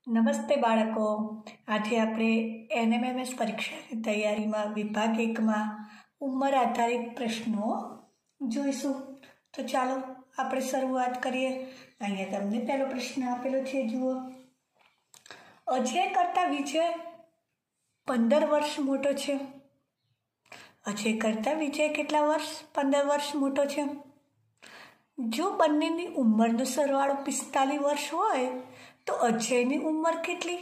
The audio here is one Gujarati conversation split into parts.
નમસ્તે બાળકો. આજે આપણે NMMS પરીક્ષાની તૈયારીમાં વિભાગ 1માં ઉંમર આધારિત પ્રશ્નો જોઈશું. તો ચાલો આપણે શરૂઆત કરીએ. અહીંયા તમને પહેલો પ્રશ્ન આપેલો છે, જુઓ. અજય કરતાં વિજય 15 વર્ષ મોટો છે. અજય કરતાં વિજય કેટલા વર્ષ? 15 વર્ષ મોટો છે. જો બંનેની ઉંમરનો સરવાળો 45 વર્ષ હોય તો અજયની ઉંમર કેટલી?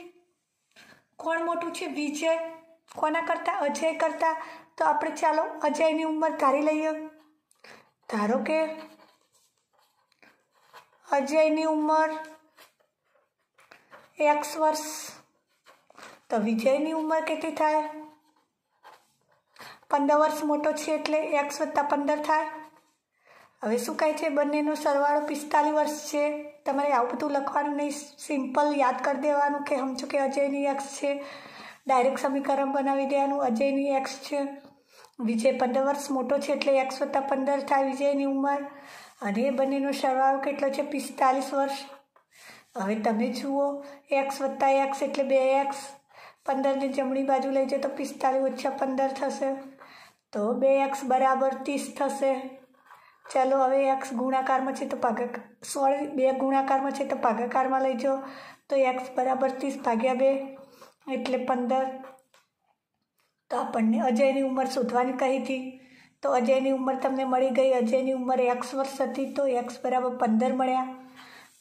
કોણ મોટું છે? વિજય. કોના કરતાં? અજય કરતાં. તો આપણે ચાલો અજયની ઉંમર ધારી લઈએ. ધારો કે અજયની ઉંમર x વર્ષ, તો વિજયની ઉંમર કેટલી થાય? 15 વર્ષ મોટો છે એટલે x + 15 થાય. હવે શું કહે છે? બંનેનો સરવાળો 45 વર્ષ છે. તમારે આવું બધું લખવાનું નહીં, સિમ્પલ યાદ કરી દેવાનું કે સમજો કે અજયની x છે. ડાયરેક્ટ સમીકરણ બનાવી દેવાનું. અજયની x છે, વિજય 15 વર્ષ મોટો છે એટલે x + 15 થાય વિજયની ઉંમર, અને એ બંનેનો સરવાળો કેટલો છે? 45 વર્ષ. હવે તમે જુઓ, x + x એટલે 2x. 15ને જમણી બાજુ લઈ જાય તો 45 - 15 થશે, તો 2x = 30 થશે. ચાલો હવે x ગુણાકારમાં છે તો 2 ગુણાકારમાં છે તો ભાગાકારમાં લઈ જાઓ, તો x = 30/2 એટલે 15. તો આપણને અજયની ઉંમર શોધવાની કહી હતી, તો અજયની ઉંમર તમને મળી ગઈ. અજયની ઉંમર x વર્ષ હતી તો x = 15 મળ્યા.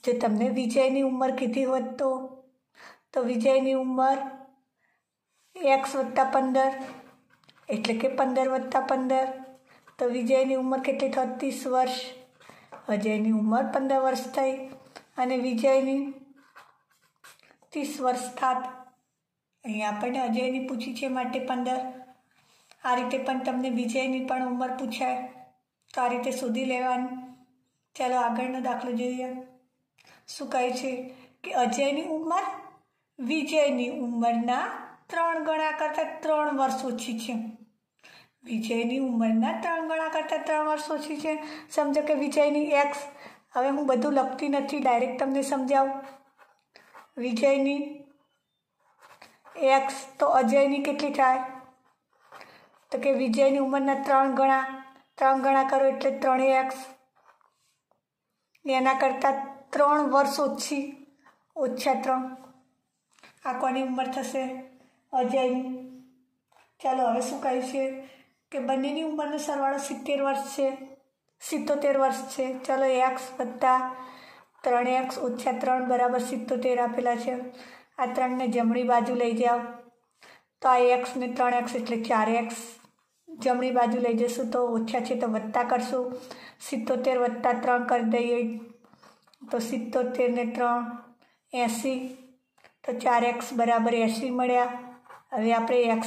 જો તમને વિજયની ઉંમર કીધી હોત તો વિજયની ઉંમર x + 15 એટલે કે 15 + 15, તો વિજયની ઉંમર કેટલી થઈ? 30 વર્ષ. અજયની ઉંમર 15 વર્ષ થઈ અને વિજયની 30 વર્ષ થાત. અહીંયા આપણને અજયની પૂછી છે માટે 15. આ રીતે પણ તમને વિજયની પણ ઉંમર પૂછાય, તો આ રીતે શોધી લેવાની. ચાલો આગળનો દાખલો જોઈએ. શું કહે છે કે અજયની ઉંમર વિજયની ઉંમરના 3 ગણા કરતાં 3 વર્ષ ઓછી છે. વિજયની ઉંમરના 3 ગણા કરતાં 3 વર્ષ ઓછી છે. સમજો કે વિજયની x, હવે હું બધું લખતી નથી, ડાયરેક્ટ તમને સમજાવું. વિજયની x તો અજયની કેટલી થાય? તો કે વિજયની ઉંમરના 3 ગણા કરો એટલે 3x. એના કરતાં 3 વર્ષ ઓછી, ઓછા 3. આ કોની ઉંમર થશે? અજયની. ચાલો હવે શું કહે છે કે બંનેની ઉંમરનો સરવાળો 70 વર્ષ છે, 77 વર્ષ છે. ચાલો x + 3x - 3 = 77 આપેલા છે. આ 3ને જમણી બાજુ લઈ જાઓ, તો આ x ને 3x એટલે 4x. જમણી બાજુ લઈ જઈશું તો ઓછા છે તો વત્તા કરશું. 77 + 3 કરી દઈએ તો 77 ને 3 80, તો 4x = 80 મળ્યા. હવે આપણે x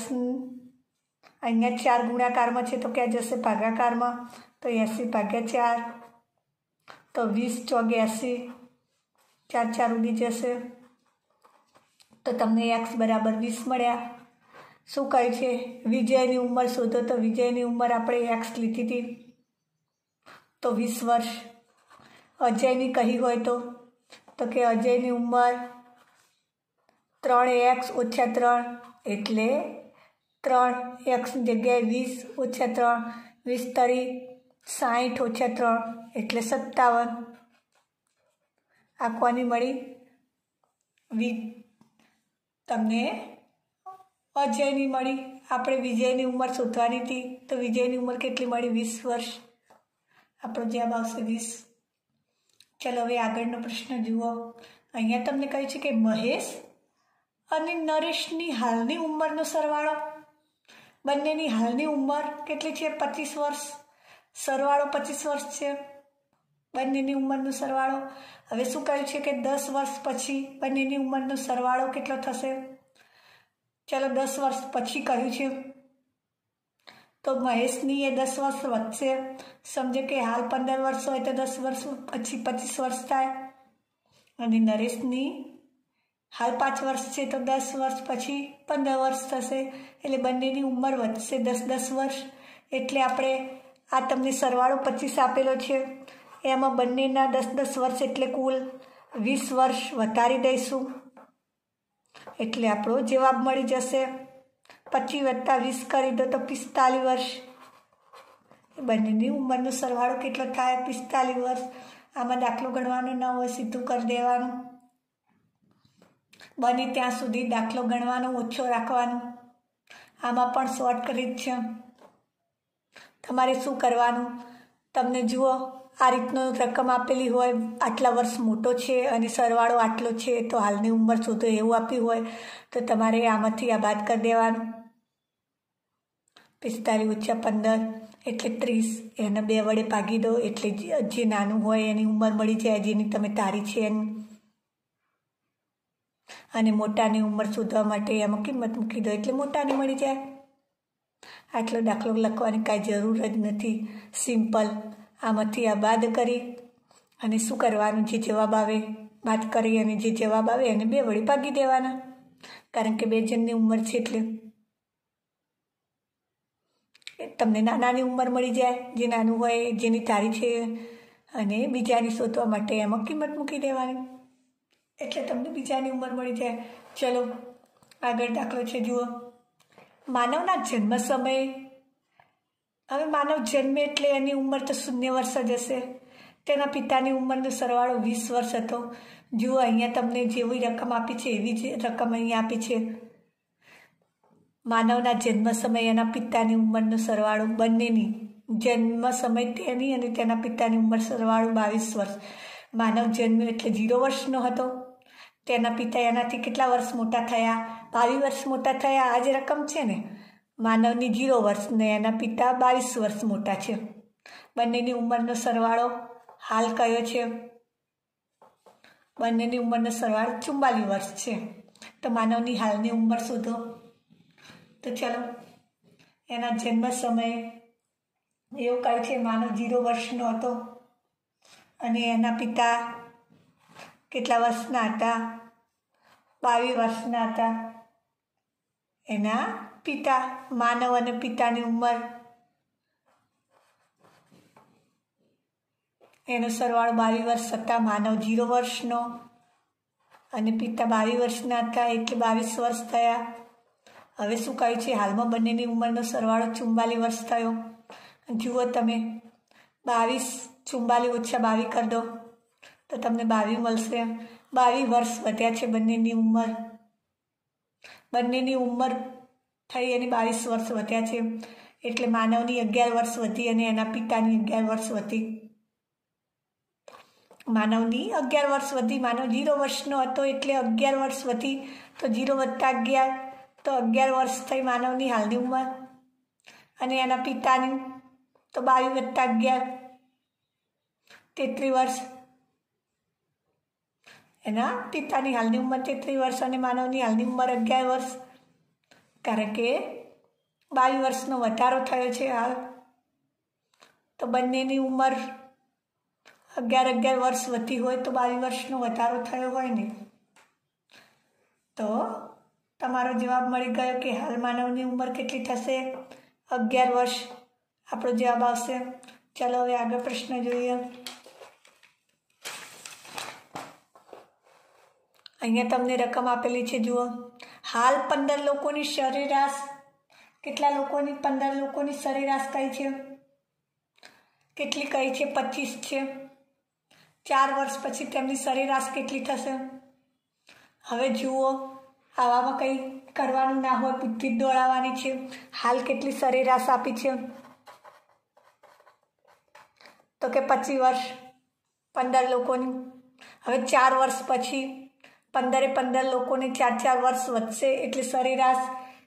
અહીંયા 4 ગુણાકારમાં છે તો ક્યાં જશે? ભાગાકારમાં, તો 80/4, તો 20 × 80, 4 4 ઉડી જશે, તો તમને x = 20 મળ્યા. શું કહે છે? વિજયની ઉંમર શોધો. તો વિજયની ઉંમર આપણે x લીધી હતી તો 20 વર્ષ. અજયની કહી હોય તો કે અજયની ઉંમર 3x - 3 એટલે 3x ની જગ્યાએ 20 - 3, 20 તરી 60 - 3 એટલે 57. આ કોની મળી? તમને અજયની મળી. આપણે વિજયની ઉંમર શોધવાની હતી, તો વિજયની ઉંમર કેટલી મળી? 20 વર્ષ. આપણો જવાબ આવશે 20. ચાલો હવે આગળનો પ્રશ્ન જુઓ. અહીંયા તમને કહ્યું છે કે મહેશ અને નરેશની હાલની ઉંમરનો સરવાળો. બંનેની હાલની ઉંમર કેટલી છે? 25 વર્ષ. સરવાળો 25 વર્ષ છે બંનેની ઉંમરનો સરવાળો. હવે શું કહ્યું છે કે 10 વર્ષ પછી બંનેની ઉંમરનો સરવાળો કેટલો થશે? ચાલો 10 વર્ષ પછી કહ્યું છે તો મહેશની એ 10 વર્ષ વધશે. સમજો કે હાલ 15 વર્ષ હોય તો 10 વર્ષ પછી 25 વર્ષ થાય, અને નરેશની હાલ 5 વર્ષ છે તો 10 વર્ષ પછી 15 વર્ષ થશે. એટલે બંનેની ઉંમર વધશે 10 વર્ષ. એટલે આપણે આ તમને સરવાળો 25 આપેલો છે, એમાં બંનેના 10 વર્ષ એટલે કુલ 20 વર્ષ વધારી દઈશું. એટલે આપણો જવાબ મળી જશે 25 + 20 કરી દો તો 45 વર્ષ। બંનેની ઉંમરનો સરવાળો કેટલો થાય? 45 વર્ષ। આમાં દાખલો ગણવાનો ન હોય, સીધું કરી દેવાનું। બને ત્યાં સુધી દાખલો ગણવાનો ઓછો રાખવાનો। આમાં પણ શોર્ટ કરી જ છે। તમારે શું કરવાનું? તમને જુઓ આ રીતનો રકમ આપેલી હોય, આટલા વર્ષ મોટો છે અને સરવાળો આટલો છે, તો હાલની ઉંમર શોધો એવું આપ્યું હોય તો તમારે આમાંથી આ બાદ કરી દેવાનું। 45 - 15 એટલે 30। એને 2 વડે ભાગી દો એટલે જે નાનું હોય એની ઉંમર મળી જાય, જેની તમે તારી છે એની। અને મોટાની ઉંમર શોધવા માટે એમાં કિંમત મૂકી દો એટલે મોટાની મળી જાય। આટલો દાખલો લખવાની કાંઈ જરૂર જ નથી, સિમ્પલ। આમાંથી આ બાદ કરી અને શું કરવાનું? જે જવાબ આવે બાદ કરી અને જે જવાબ આવે એને 2 વડે ભાગી દેવાના, કારણ કે 2 જણની ઉંમર છે એટલે તમને નાનાની ઉંમર મળી જાય, જે નાનું હોય જેની તારી છે, અને બીજાની શોધવા માટે એમાં કિંમત મૂકી દેવાની એટલે તમને બીજાની ઉંમર મળી જાય। ચલો આગળ દાખલો છે, જુઓ। માનવના જન્મ સમયે, હવે માનવ જન્મે એટલે એની ઉંમર તો 0 વર્ષ જ હશે। તેના પિતાની ઉંમરનો સરવાળો 20 વર્ષ હતો। જુઓ અહીંયા તમને જેવી રકમ આપી છે એવી જ રકમ અહીંયા આપી છે। માનવના જન્મ સમયે એના પિતાની ઉંમરનો સરવાળો, બંનેની જન્મ સમય તેની અને તેના પિતાની ઉંમર સરવાળો 22 વર્ષ। માનવ જન્મ્યો એટલે 0 વર્ષનો હતો, તેના પિતા એનાથી કેટલા વર્ષ મોટા થયા? 22 વર્ષ મોટા થયા। આ જ રકમ છે ને, માનવની 0 વર્ષ ને એના પિતા 22 વર્ષ મોટા છે। બંનેની ઉંમરનો સરવાળો હાલ કયો છે? બંનેની ઉંમરનો સરવાળો 44 વર્ષ છે। તો માનવની હાલની ઉંમર શોધો। તો ચલો, એના જન્મ સમયે એવું કહે છે માનવ 0 વર્ષનો હતો અને એના પિતા કેટલા વર્ષના હતા? 22 વર્ષના હતા। એના પિતા, માનવ અને પિતાની ઉંમર, એનો સરવાળો 22 વર્ષ હતા। માનવ 0 વર્ષનો અને પિતા 22 વર્ષના હતા એટલે 22 વર્ષ થયા। હવે શું કહ્યું છે? હાલમાં બંનેની ઉંમરનો સરવાળો 44 વર્ષ થયો। જુઓ તમે, 22 44 - 22 કરી દો તો તમને 22 મળશે। 22 વર્ષ વધ્યા છે બંનેની ઉંમર, બંનેની ઉંમર થઈ અને 22 વર્ષ વધ્યા છે એટલે માનવની 11 વર્ષ વધી અને એના પિતાની 11 વર્ષ વધી। માનવની 11 વર્ષ વધી, માનવ 0 વર્ષનો હતો એટલે 11 વર્ષ વધી, તો 0 + 11 તો 11 વર્ષ થઈ માનવની હાલની ઉંમર, અને એના પિતાની તો 22 + 11 33 વર્ષ। એના પિતાની હાલની ઉંમર 33 વર્ષ અને માનવની હાલની ઉંમર 11 વર્ષ, કારણ કે 22 વર્ષનો વધારો થયો છે હાલ। તો બંનેની ઉંમર 11 વર્ષ વધી હોય તો 22 વર્ષનો વધારો થયો હોય ને, તો તમારો જવાબ મળી ગયો કે હાલ માનવની ઉંમર કેટલી થશે? 11 વર્ષ આપણો જવાબ આવશે। ચલો હવે આગળ પ્રશ્ન જોઈએ। અહીંયા તમને રકમ આપેલી છે, જુઓ। હાલ 15 લોકોની સરેરાશ, કેટલા લોકોની? 15 લોકોની સરેરાશ કઈ છે? કેટલી કઈ છે? 25 છે। 4 વર્ષ પછી તેમની સરેરાશ કેટલી થશે? હવે જુઓ, આવામાં કંઈ કરવાનું ના હોય, બુદ્ધિ જ દોડાવવાની છે। હાલ કેટલી સરેરાશ આપી છે? તો કે 25 વર્ષ 15 લોકોની। હવે 4 વર્ષ પછી 15 લોકોને 4 વર્ષ વધશે એટલે સરેરાશ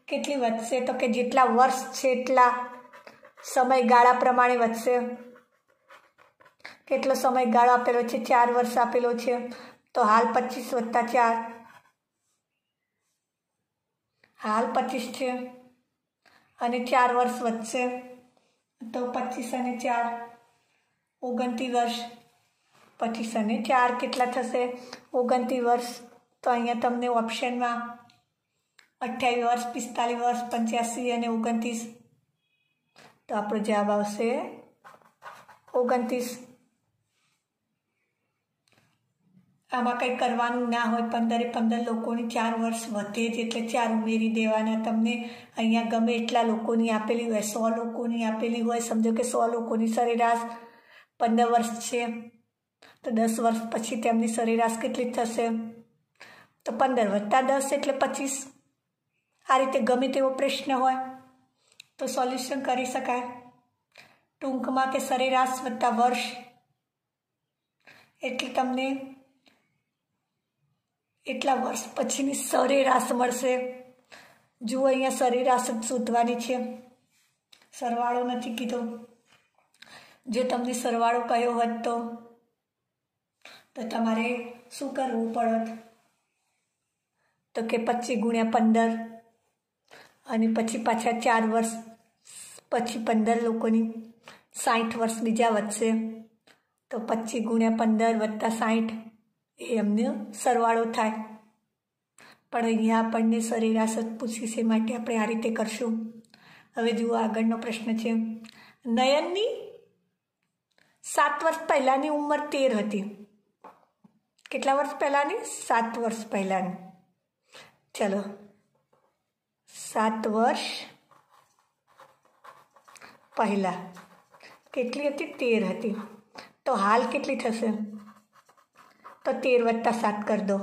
કેટલી વધશે? તો કે જેટલા વર્ષ છે એટલા સમયગાળા પ્રમાણે વધશે। કેટલો સમયગાળો આપેલો છે? 4 વર્ષ આપેલો છે, તો હાલ 25 + 4, હાલ 25 છે અને 4 વર્ષ વધશે તો 25 અને 4 29 વર્ષ। 25 અને 4 કેટલા થશે? 29 વર્ષ। તો અહીંયા તમને ઓપ્શનમાં 28 વર્ષ, 45 વર્ષ, 85 અને 29, તો આપણો જવાબ આવશે 29। આમાં કંઈ કરવાનું ના હોય, 15 લોકોની 4 વર્ષ વધે જ એટલે 4 ઉમેરી દેવાના. તમને અહીંયા ગમે એટલા લોકોની આપેલી હોય, 100 લોકોની આપેલી હોય, સમજો કે 100 લોકોની સરેરાશ 15 વર્ષ છે, તો 10 વર્ષ પછી તેમની સરેરાશ કેટલી થશે? તો 15 વત્તા 10 એટલે 25. આ રીતે ગમે તેવો પ્રશ્ન હોય તો સોલ્યુશન કરી શકાય. ટૂંકમાં કે સરેરાશ વત્તા વર્ષ એટલે તમને એટલા વર્ષ પછીની સરેરાશ મળશે. જુઓ અહીંયા સરેરાશ જ શોધવાની છે, સરવાળો નથી કીધો. જો તમને સરવાળો કયો હોત તો તમારે શું કરવું પડત? તો કે 25 ગુણ્યા 15 અને પછી પાછા 4 વર્ષ પછી 15 લોકોની 60 વર્ષ બીજા વધશે, તો 25 ગુણ્યા 15 વત્તા 60 એ એમને સરવાળો થાય. પણ અહીંયા આપણને સરેરાશ જ પૂછી છે, માટે આપણે આ રીતે કરશું. હવે જુઓ આગળનો પ્રશ્ન છે. નયનની 7 વર્ષ પહેલાંની ઉંમર 13 હતી. કેટલા વર્ષ પહેલાંની? 7 વર્ષ પહેલાંની. ચલો, 7 વર્ષ પહેલાં કેટલી હતી? 13 હતી. તો હાલ કેટલી થશે? તો 13 વત્તા 7 કરી દો.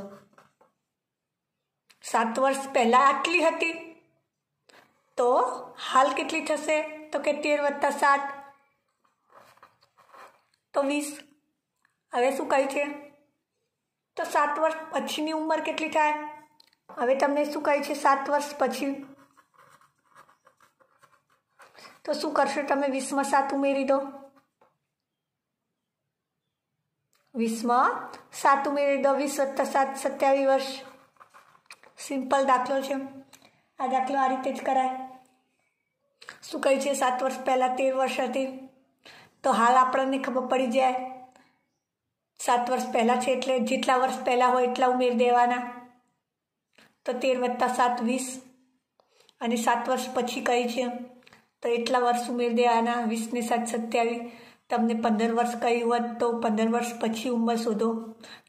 7 વર્ષ પહેલાં આટલી હતી તો હાલ કેટલી થશે? તો કે 13 વત્તા 7 તો 20. હવે શું કહ્યું છે? તો 7 વર્ષ પછીની ઉંમર કેટલી થાય? હવે તમને શું કહે છે? 7 વર્ષ પછી. તો શું કરશો તમે? 20માં 7 ઉમેરી દો. 20માં 7 ઉમેરી દો. 20 વત્તા 7 27 વર્ષ. સિમ્પલ દાખલો છે. આ દાખલો આ રીતે જ કરાય. શું કહે છે? 7 વર્ષ પહેલાં 13 વર્ષ હતી, તો હાલ આપણને ખબર પડી જાય 7 વર્ષ પહેલાં છે એટલે જેટલા વર્ષ પહેલાં હોય એટલા ઉમેરી દેવાના. તો 13 વત્તા 7 20 અને 7 વર્ષ પછી કહી છે તો એટલા વર્ષ ઉમેરી દેવાના. 20 ને 7 27. તમને 15 વર્ષ કહ્યું હોત તો 15 વર્ષ પછી ઉંમર શોધો.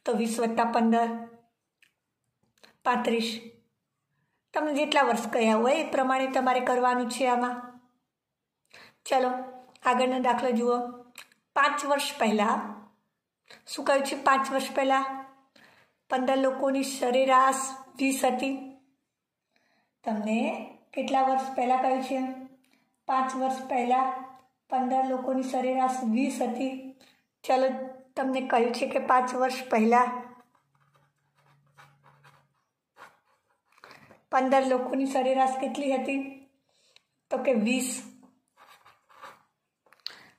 તો 20 વત્તા 15 35. તમને જેટલા વર્ષ કહ્યા હોય એ પ્રમાણે તમારે કરવાનું છે આમાં. ચલો આગળનો દાખલો જુઓ. 5 વર્ષ પહેલાં શું કહ્યું છે? 5 વર્ષ પહેલાં 15 લોકોની સરેરાશ 20 હતી. તમને કેટલા વર્ષ પહેલાં કહ્યું છે? 5 વર્ષ પહેલાં 15 લોકોની સરેરાશ 20 હતી. ચલો તમને કહ્યું છે કે 5 વર્ષ પહેલાં 15 લોકોની સરેરાશ કેટલી હતી? તો કે 20.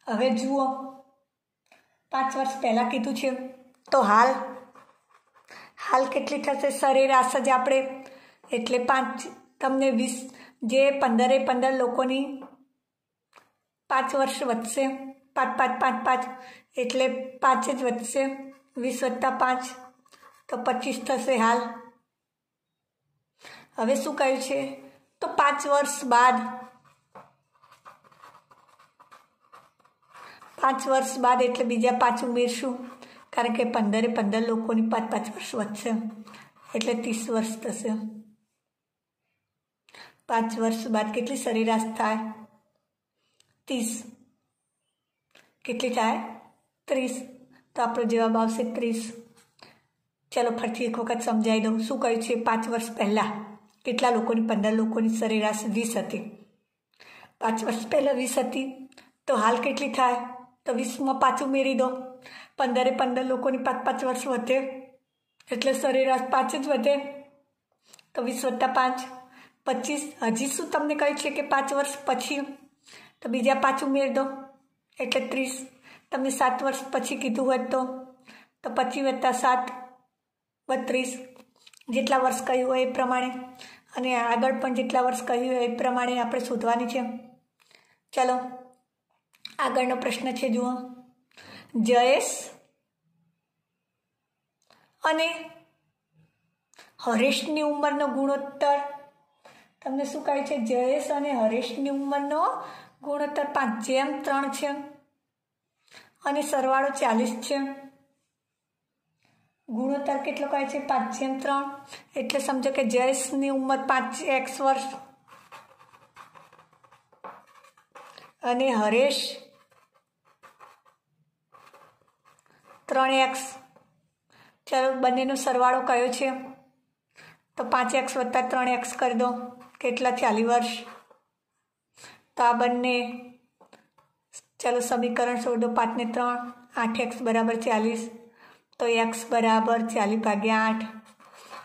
હવે જુઓ 5 વર્ષ પહેલાં કીધું છે તો હાલ કેટલી થશે? સરેરાશ જ આપણે એટલે 5 તમને 20 જે 15 લોકોની 5 વર્ષ વધશે. 5 5 5 5 એટલે 5 જ વધશે. 20 વત્તા 5 તો 25 થશે હાલ. હવે શું કહ્યું છે? તો 5 વર્ષ બાદ 5 વર્ષ બાદ એટલે બીજા 5 ઉમેરશું, કારણ કે 15 લોકોની 5 5 વર્ષ વધશે એટલે 30 વર્ષ થશે. 5 વર્ષ બાદ કેટલી સરેરાશ થાય? 30. કેટલી થાય? 30. તો આપણો જવાબ આવશે 30. ચલો ફરીથી એક વખત સમજાવી દઉં. શું કહ્યું છે? 5 વર્ષ પહેલાં કેટલા લોકોની? 15 લોકોની સરેરાશ 20 હતી. 5 વર્ષ પહેલાં 20 હતી તો હાલ કેટલી થાય? તો 20માં 5 ઉમેરી દો. 15 લોકોની 5 5 વર્ષ વધે એટલે સરેરાશ 5 જ વધે. તો 20 વત્તા 5 25. હજી શું તમને કહ્યું છે કે 5 વર્ષ પછી, તો બીજા 5 ઉમેરી દો એટલે 30. તમને 7 વર્ષ પછી કીધું હોય તો 25 વત્તા 7 32. જેટલા વર્ષ કહ્યું હોય એ પ્રમાણે, અને આગળ પણ જેટલા વર્ષ કહ્યું હોય એ પ્રમાણે આપણે શોધવાની છે. ચલો આગળનો પ્રશ્ન છે જુઓ. જયેશ અને હરેશની ઉંમરનો ગુણોત્તર. તમને શું કહે છે? જયેશ અને હરેશની ઉંમરનો ગુણોત્તર 5:3 છે અને સરવાળો 40 છે. ગુણોત્તર કેટલો કહે છે 5/3, એટલે સમજો કે જયેશની ઉંમર 5x વર્ષ અને હરેશ 3x. ચાલો બંનેનો સરવાળો કયો છે તો 5x + 3x કરી દો, કેટલા 40 વર્ષ. તો આ બંને ચાલો સમીકરણ છોડ દો, 5 ને 3 8x = 40, તો x = 40/8,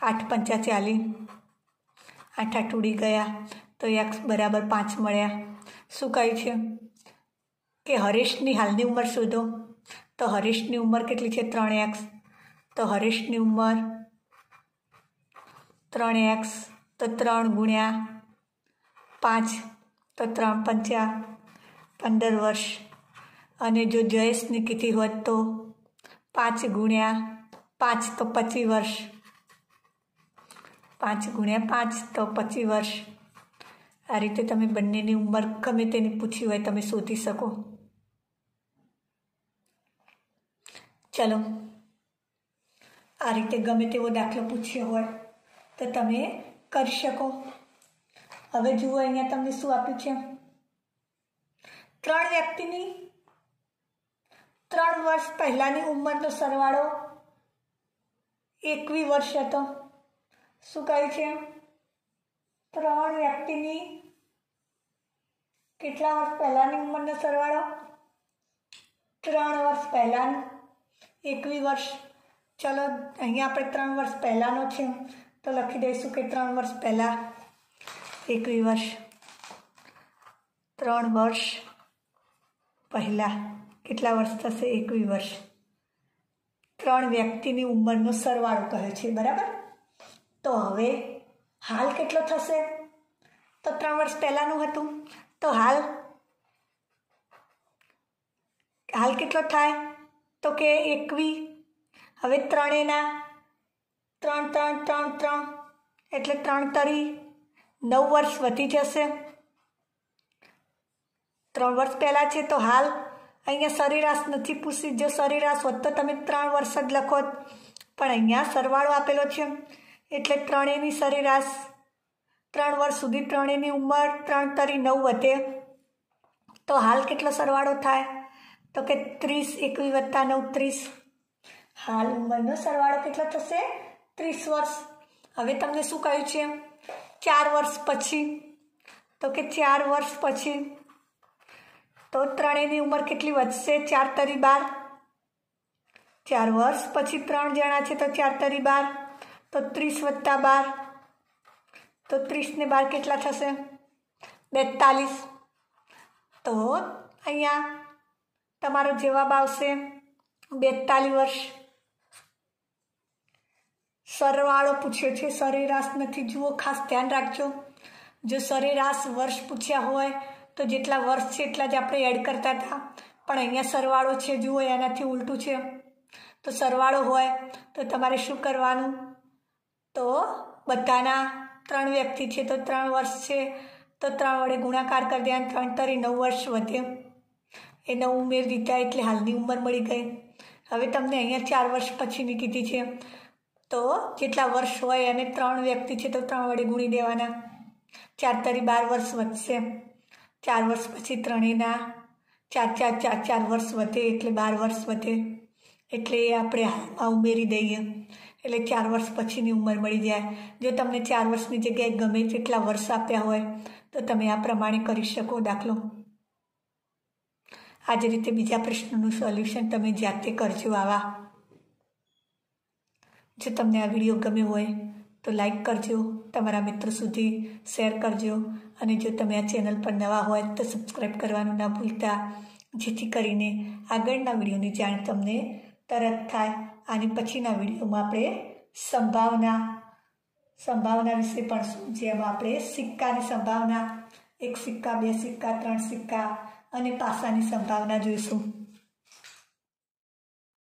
8 × 5 = 40, 8 8 ઉડી ગયા, તો x = 5 મળ્યા. શું કહ્યું છે કે હરેશની હાલની ઉંમર શોધો. તો હરેશની ઉંમર કેટલી છે 3x, તો હરેશની ઉંમર 3x, તો 3 × 5, તો 3 × 5 = 15 વર્ષ. અને જો જયેશની કીધી હોત તો 5 × 5 તો 25 વર્ષ, 5 × 5 તો 25 વર્ષ. આ રીતે તમે બંનેની ઉંમર ગમે તેની પૂછી હોય તમે શોધી શકો. ચલો આ રીતે ગમે તેવો દાખલો પૂછ્યો હોય તો તમે કરી શકો. હવે જુઓ અહીંયા તમને શું આપ્યું છે, 3 વ્યક્તિની 3 વર્ષ પહેલાંની ઉંમરનો સરવાળો 21 વર્ષ હતો. શું કહ્યું છે 3 વ્યક્તિની કેટલા વર્ષ પહેલાંની ઉંમરનો સરવાળો 3 વર્ષ પહેલાંનું 21 વર્ષ. ચલો અહીંયા આપણે 3 વર્ષ પહેલાંનો છે તો લખી દઈશું કે 3 વર્ષ પહેલાં 21 વર્ષ. 3 વર્ષ પહેલાં કેટલા વર્ષ થશે 21 વર્ષ. 3 વ્યક્તિની ઉંમરનો સરવાળો કહે છે, બરાબર. તો હવે હાલ કેટલો થશે, તો 3 વર્ષ પહેલાંનું હતું, તો હાલ કેટલો થાય તો કે 21. હવે 3 એના 3 3 3 3 એટલે 3 તરી 9 વર્ષ વધી જશે. 3 વર્ષ પહેલાં છે તો હાલ અહીંયા સરેરાશ નથી પૂછી. જો સરેરાશ હોત તો તમે 3 વર્ષ જ લખો, પણ અહીંયા સરવાળો આપેલો છે એટલે 3 સરેરાશ 3 વર્ષ સુધી 3 ઉંમર 3 તરી 9 વધે. તો હાલ કેટલો સરવાળો થાય તો કે 30, 21 + 9 30. હાલ ઉંમરનો સરવાળો કેટલો થશે 30 વર્ષ. હવે તમને શું કહ્યું છે 4 વર્ષ પછી, તો કે 4 વર્ષ પછી તો 3 ઉંમર કેટલી વધશે 4 તરી 12. 4 વર્ષ પછી 3 જણા છે તો 4 તરી 12, તો 30 + 12, તો 30 ને 12 કેટલા થશે 42. તો અહીંયા તમારો જવાબ આવશે 42 વર્ષ. સરવાળો પૂછ્યો છે, સરેરાશ નથી. જુઓ ખાસ ધ્યાન રાખજો, જો સરેરાશ વર્ષ પૂછ્યા હોય તો જેટલા વર્ષ છે એટલા જ આપણે એડ કરતા હતા, પણ અહીંયા સરવાળો છે. જુઓ એનાથી ઉલટું છે. તો સરવાળો હોય તો તમારે શું કરવાનું, તો બધાના 3 વ્યક્તિ છે તો 3 વર્ષ છે તો 3 વડે ગુણાકાર કરી દેવાનું, 3 તરી 9 વર્ષ વધે, એ 9 ઉમેરી દીધા એટલે હાલની ઉંમર મળી ગઈ. હવે તમને અહીંયા 4 વર્ષ પછીની કીધી છે તો જેટલા વર્ષ હોય અને 3 વ્યક્તિ છે તો 3 વડે ગુણી દેવાના, 4 તરી 12 વર્ષ વધશે. 4 વર્ષ પછી 3 ના 4 4 4 4 વર્ષ વધે એટલે 12 વર્ષ વધે, એટલે આપણે હાલમાં ઉમેરી દઈએ એટલે 4 વર્ષ પછીની ઉંમર મળી જાય. જો તમને 4 વર્ષની જગ્યાએ ગમે તેટલા વર્ષ આપ્યા હોય તો તમે આ પ્રમાણે કરી શકો દાખલો. આ જ રીતે બીજા પ્રશ્નોનું સોલ્યુશન તમે જાતે કરજો આવા. જો તમને આ વિડીયો ગમ્યો હોય તો લાઈક કરજો, તમારા મિત્રો સુધી શેર કરજો, અને જો તમે આ ચેનલ પર નવા હોય તો સબસ્ક્રાઈબ કરવાનું ના ભૂલતા, જેથી કરીને આગળના વિડીયોની જાણ તમને તરત થાય. આની પછીના વિડીયોમાં આપણે સંભાવના વિશે ભણશું, જેમાં આપણે સિક્કાની સંભાવના, 1 સિક્કા, 2 સિક્કા, 3 સિક્કા અને પાસાની સંભાવના જોઈશું.